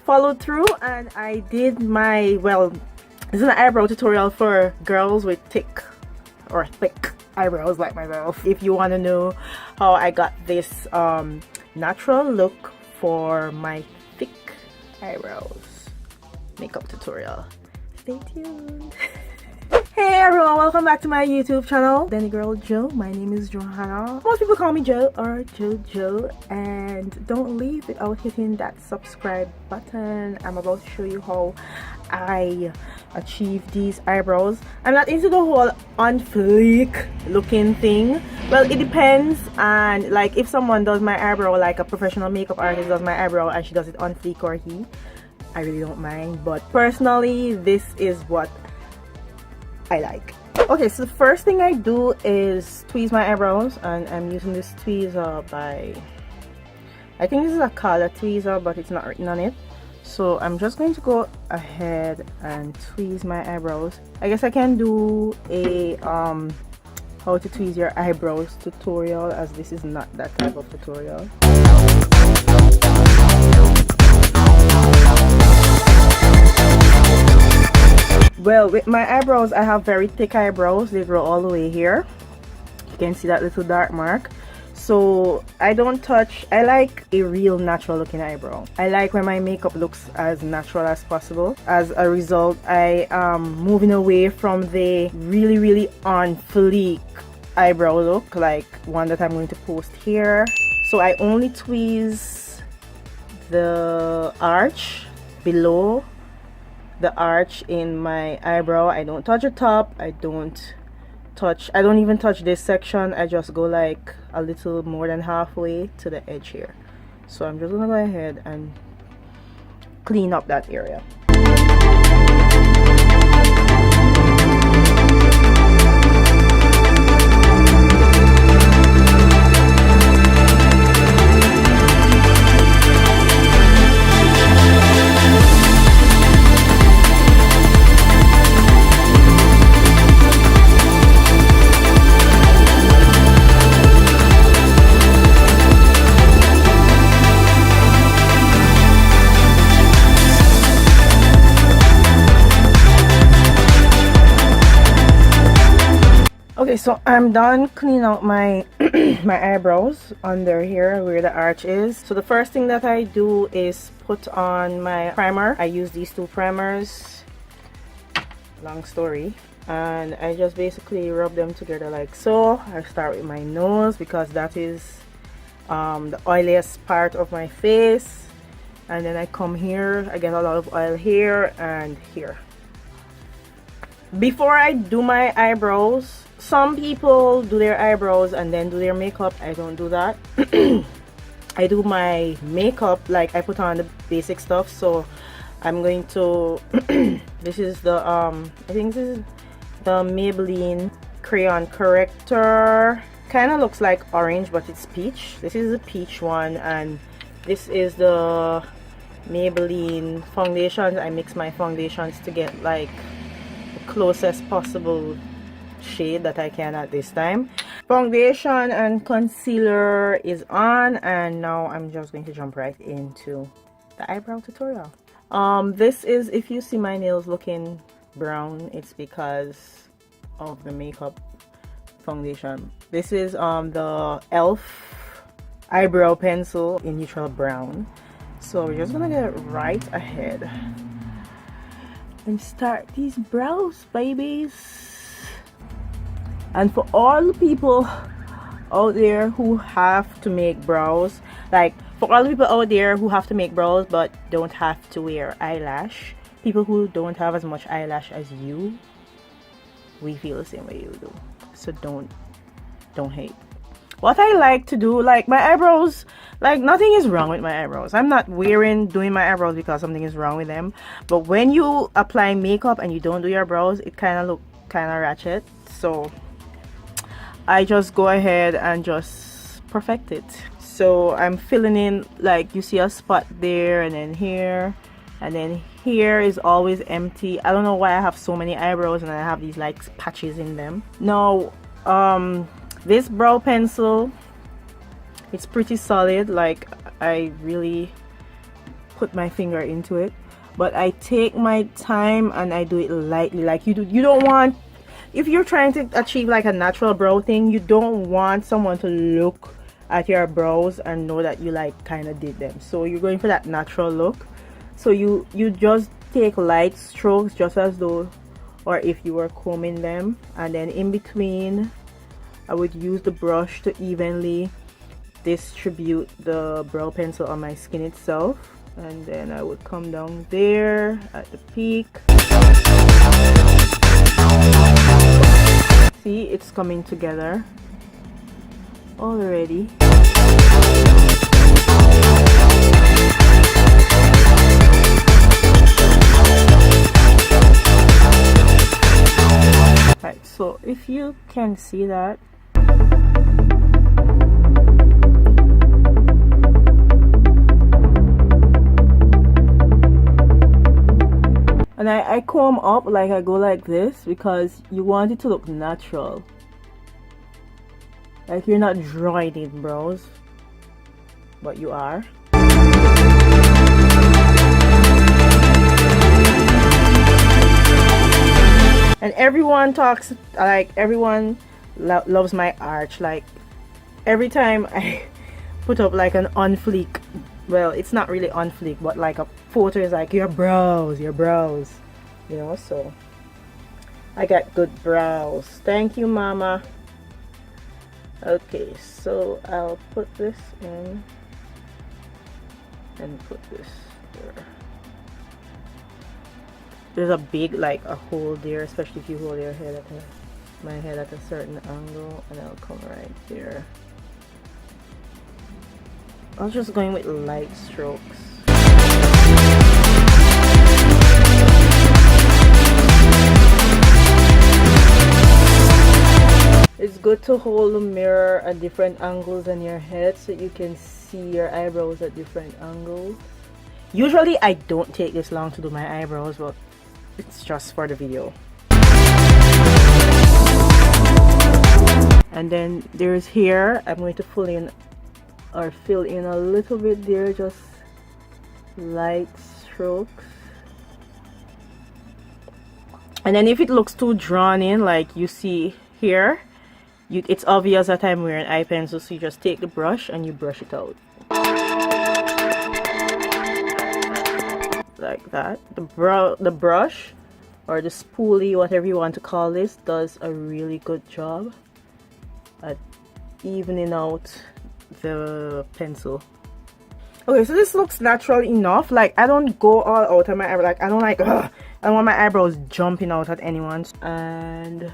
followed through and I did my, well, this is an eyebrow tutorial for girls with thick eyebrows like myself. If you want to know how I got this natural look for my thick eyebrows makeup tutorial, stay tuned. Hey everyone, welcome back to my YouTube channel, Danny Girl Joe. My name is Johanna. Most people call me Joe or Jojo, and don't leave without hitting that subscribe button. I'm about to show you how I achieve these eyebrows. I'm not into the whole on fleek looking thing. Well, it depends, and like if someone does my eyebrow, like a professional makeup artist does my eyebrow and she does it on fleek or he, I really don't mind, but personally this is what I like. Okay, so the first thing I do is tweeze my eyebrows, and I'm using this tweezer by, I think this is a color tweezer, but it's not written on it. So I'm just going to go ahead and tweeze my eyebrows. I guess I can do a how to tweeze your eyebrows tutorial, as this is not that type of tutorial. Well, with my eyebrows, I have very thick eyebrows. They grow all the way here. You can see that little dark mark. So I don't touch, I like a real natural looking eyebrow. I like when my makeup looks as natural as possible. As a result, I am moving away from the really on fleek eyebrow look, like one that I'm going to post here. So I only tweeze the arch below the arch in my eyebrow. I don't touch the top. I don't even touch this section. I just go like a little more than halfway to the edge here. So I'm just gonna go ahead and clean up that area. Okay, so I'm done cleaning out my my eyebrows under here where the arch is. So the first thing that I do is put on my primer. I use these two primers, long story, and I just basically rub them together like so. I start with my nose because that is the oiliest part of my face, and then I come here. I get a lot of oil here and here. Before I do my eyebrows, some people do their eyebrows and then do their makeup. I don't do that. I do my makeup, like I put on the basic stuff. So I'm going to this is the I think this is the Maybelline crayon corrector. Kind of looks like orange, but it's peach. This is the peach one, and this is the Maybelline foundations. I mix my foundations to get like the closest possible shade that I can at this time. Foundation and concealer is on, and now I'm just going to jump right into the eyebrow tutorial. This is, if you see my nails looking brown, it's because of the makeup foundation. This is the e.l.f. eyebrow pencil in neutral brown. So we're just gonna get right ahead and start these brows, babies. And for all the people out there who have to make brows, like for all the people out there who have to make brows but don't have to wear eyelash, people who don't have as much eyelash as you, we feel the same way you do. So don't hate. What I like to do, like my eyebrows, like nothing is wrong with my eyebrows. I'm not doing my eyebrows because something is wrong with them. But when you apply makeup and you don't do your brows, it kind of look kind of ratchet. So I just go ahead and just perfect it. So I'm filling in, like you see a spot there, and then here, and then here is always empty. I don't know why I have so many eyebrows and I have these like patches in them. Now this brow pencil, it's pretty solid. Like I really put my finger into it, but I take my time and I do it lightly. Like you don't want, if you're trying to achieve like a natural brow thing, you don't want someone to look at your brows and know that you like kind of did them. So you're going for that natural look. So you just take light strokes, just as though, or if you were combing them, and then in between I would use the brush to evenly distribute the brow pencil on my skin itself, and then I would come down there at the peak. See, it's coming together already. Right, so if you can see that, and I comb up, like I go like this because you want it to look natural. Like you're not drawing in brows, but you are. And everyone talks, like everyone loves my arch. Like every time I put up like an on fleek, well, it's not really on fleek, but like a photo is like your brows, you know. So I got good brows. Thank you, mama. Okay, so I'll put this in and put this there. There's a big, like a hole there, especially if you hold your head at my head at a certain angle, and I'll come right there. I was just going with light strokes. It's good to hold the mirror at different angles on your head so you can see your eyebrows at different angles. Usually I don't take this long to do my eyebrows, but it's just for the video. And then there's here, I'm going to fill in a little bit there, just light strokes. And then if it looks too drawn in, like you see here, it's obvious that I'm wearing eye pencil, so you just take the brush and you brush it out. Like that. The brush, or the spoolie, whatever you want to call this, does a really good job at evening out the pencil. Okay, so this looks natural enough. Like I don't go all out on my eyebrow. Like I don't like, ugh, I don't want my eyebrows jumping out at anyone. And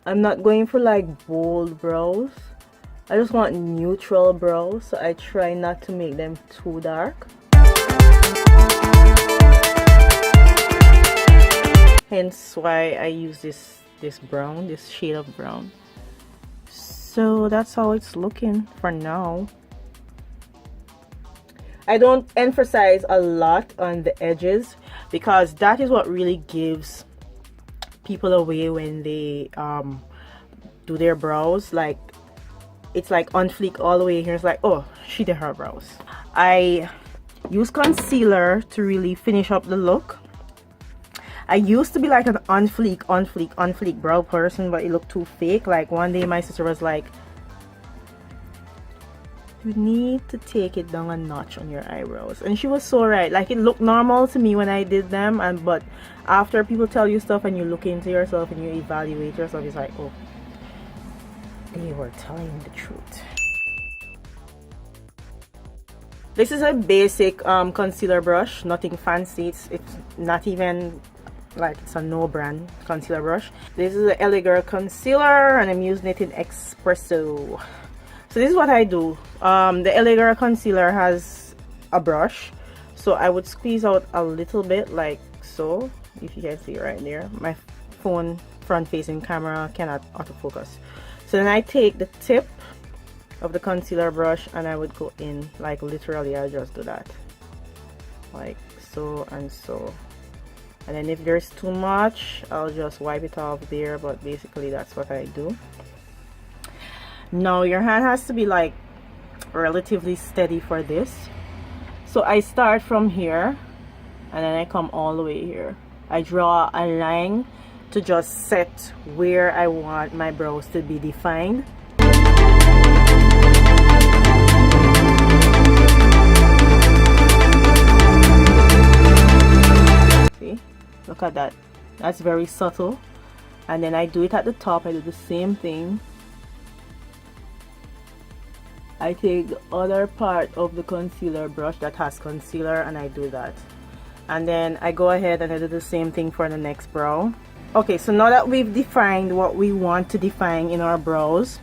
I'm not going for like bold brows. I just want neutral brows, so I try not to make them too dark. Hence why I use this brown, this shade of brown. So that's how it's looking for now. I don't emphasize a lot on the edges because that is what really gives people away when they do their brows. Like it's like on fleek all the way here. It's like, oh, she did her brows. I use concealer to really finish up the look. I used to be like an on fleek brow person, but it looked too fake. Like one day my sister was like, you need to take it down a notch on your eyebrows, and she was so right. Like it looked normal to me when I did them, but after people tell you stuff and you look into yourself and you evaluate yourself, it's like, oh, they were telling the truth. This is a basic concealer brush, nothing fancy. It's not even like, it's a no brand concealer brush. This is the e.l.f. concealer and I'm using it in Espresso. So this is what I do. The e.l.f. concealer has a brush, so I would squeeze out a little bit like so. If you can see right there, my phone front facing camera cannot autofocus. So then I take the tip of the concealer brush and I would go in, like literally I'll just do that, like so and so. And then if there's too much, I'll just wipe it off there, but basically that's what I do. Now your hand has to be like relatively steady for this. So I start from here and then I come all the way here. I draw a line to just set where I want my brows to be defined. See, look at that. That's very subtle. And then I do it at the top. I do the same thing. I take the other part of the concealer brush that has concealer and I do that. And then I go ahead and I do the same thing for the next brow. Okay, so now that we've defined what we want to define in our brows,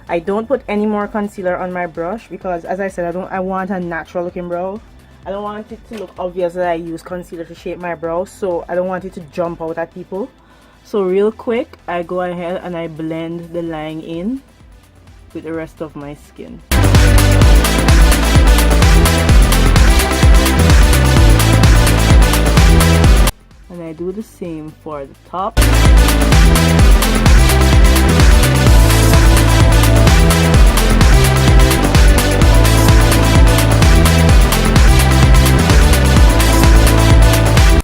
I don't put any more concealer on my brush because, as I said, I want a natural looking brow. I don't want it to look obvious that I use concealer to shape my brows, so I don't want it to jump out at people. So real quick, I go ahead and I blend the line in with the rest of my skin. And I do the same for the top.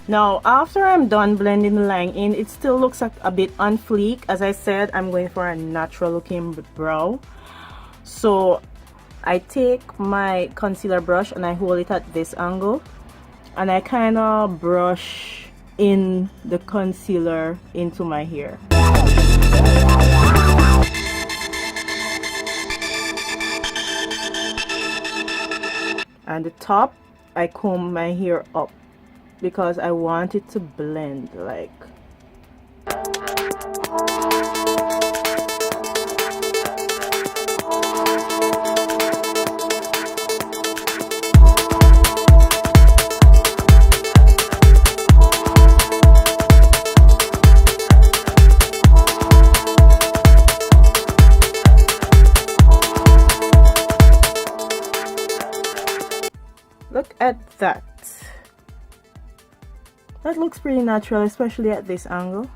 Now after I'm done blending the line in, it still looks like a bit on fleek. As I said, I'm going for a natural looking brow. So I take my concealer brush and I hold it at this angle and I kind of brush in the concealer into my hair. And the top, I comb my hair up because I want it to blend like. Look at that. That looks pretty natural, especially at this angle.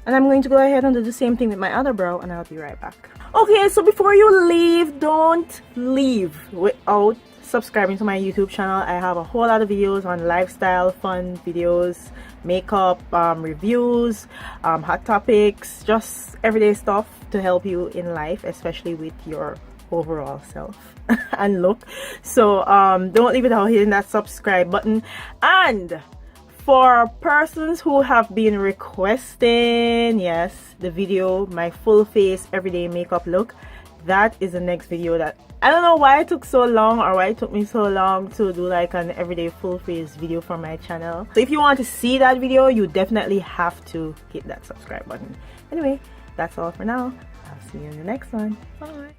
And I'm going to go ahead and do the same thing with my other brow and I'll be right back. Okay, so before you leave, don't leave without subscribing to my YouTube channel. I have a whole lot of videos on lifestyle, fun videos, makeup, reviews, hot topics, just everyday stuff to help you in life, especially with your overall self and look. So don't leave without hitting that subscribe button. And for persons who have been requesting, yes, the video, my full face everyday makeup look, that is the next video. That I don't know why it took so long, or why it took me so long to do like an everyday full face video for my channel. So if you want to see that video, you definitely have to hit that subscribe button. Anyway, that's all for now. I'll see you in the next one. Bye.